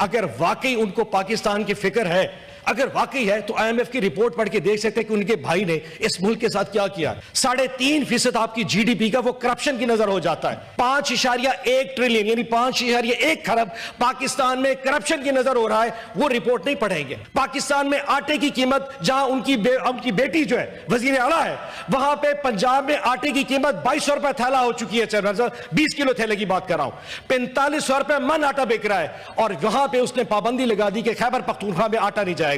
अगर वाकई उनको पाकिस्तान की फिक्र है, अगर वाकई है, तो IMF की रिपोर्ट पढ़ के देख सकते हैं कि उनके भाई ने इस मुल्क के साथ क्या किया। 3.5% आपकी GDP का वो करप्शन की नजर हो जाता है। 5.1 ट्रिलियन यानी 5.1 खरब पाकिस्तान में करप्शन की नजर हो रहा है, वो रिपोर्ट नहीं पढ़ेंगे। पाकिस्तान में आटे की कीमत, जहां उनकी बेटी जो है वजीर आला है, वहां पे पंजाब में आटे की कीमत 2200 रुपए थैला हो चुकी है। 20 किलो थैले की बात कर रहा हूं। 4500 रुपए मन आटा बिक रहा है, और वहां पे उसने पाबंदी लगा दी कि खैबर पख्तूनख्वा में आटा नहीं जाएगा।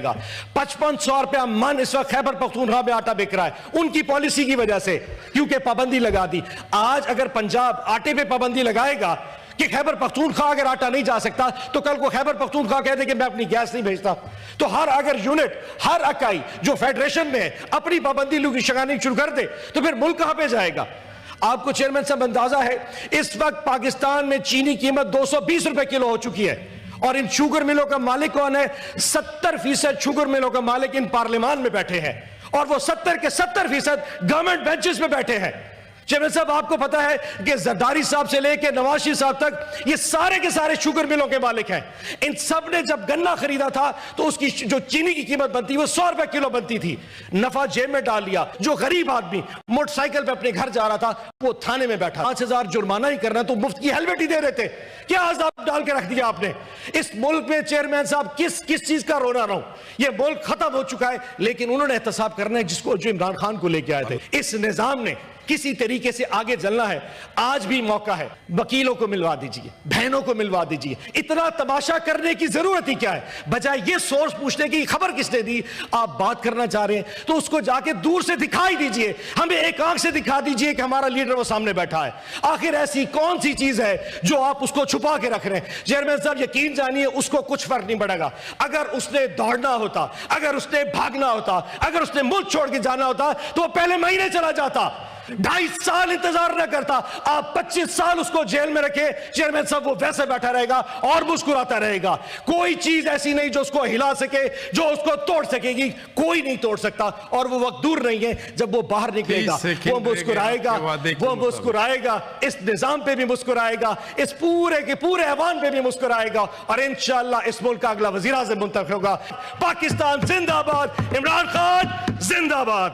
5500 रुपया मन इस वक्त खैबर पख्तूनख्वा में आटा बिक रहा है उनकी पॉलिसी की वजह से, क्योंकि पाबंदी लगा दी। आज अगर पंजाब आटे पे पाबंदी लगाएगा कि खैबर पख्तूनख्वा अगर आटा नहीं जा सकता, तो कल को खैबर पख्तूनख्वा कह दे कि मैं अपनी गैस नहीं भेजता, तो हर अगर यूनिट, हर इकाई जो फेडरेशन में अपनी पाबंदी लगानी शुरू कर दे, तो फिर मुल्क कहां पे जाएगा। आपको चेयरमैन साहब अंदाजा है, इस वक्त पाकिस्तान में चीनी कीमत 220 रुपए किलो हो चुकी है, और इन शुगर मिलों का मालिक कौन है? 70% शुगर मिलों का मालिक इन पार्लियामान में बैठे हैं, और वो 70 के 70% गवर्नमेंट बेंचेस में बैठे हैं। चेयरमैन साहब, आपको पता है कि जरदारी साहब से लेकर नवाज शरीफ साहब तक ये सारे के सारे शुगर मिलों के मालिक हैं। इन सब ने जब गन्ना खरीदा था तो उसकी जो चीनी की कीमत बनती वो 100 रुपए किलो बनती थी, नफा जेब में डाल लिया। जो गरीब आदमी मोटरसाइकिल पे अपने घर जा रहा था, वो थाने में बैठा। 5000 जुर्माना ही करना तो मुफ्त की हेलमेट ही दे रहे थे। क्या आजाद डाल के रख दिया आपने इस मुल्क में। चेयरमैन साहब, किस चीज का रोना रहो, ये मुल्क खत्म हो चुका है, लेकिन उन्होंने एहतसाब करना है जिसको, जो इमरान खान को लेके आए थे। इस निजाम ने किसी तरीके से आगे चलना है, आज भी मौका है। वकीलों को मिलवा दीजिए, बहनों को मिलवा दीजिए। इतना तमाशा करने की जरूरत ही क्या है, बजाय ये सोर्स पूछने की खबर किसने दी। आप बात करना चाह रहे हैं तो उसको जाके दूर से दिखाई दीजिए, हमें एक आंख से दिखा दीजिए कि हमारा लीडर वो सामने बैठा है। आखिर ऐसी कौन सी चीज है जो आप उसको छुपा के रख रहे हैं। चेयरमैन साहब, यकीन जानिए उसको कुछ फर्क नहीं पड़ेगा। अगर उसने दौड़ना होता, अगर उसने भागना होता, अगर उसने मुल्क छोड़ के जाना होता, तो वो पहले महीने चला जाता, 2.5 साल इंतजार न करता। आप 25 साल उसको जेल में रखे, चेयरमैन साहब, वो वैसे बैठा रहेगा और मुस्कुराता रहेगा। कोई चीज ऐसी नहीं जो उसको हिला सके, जो उसको तोड़ सकेगी, कोई नहीं तोड़ सकता। और वो वक्त दूर नहीं है जब वो बाहर निकलेगा, वो मुस्कुराएगा, वो मुस्कुराएगा, इस निजाम पे भी मुस्कुराएगा, इस पूरे के पूरे ऐवान पे भी मुस्कुराएगा, और इंशाअल्लाह इस मुल्क का अगला वजीर आज़म मुंतखब होगा। पाकिस्तान जिंदाबाद, इमरान खान जिंदाबाद।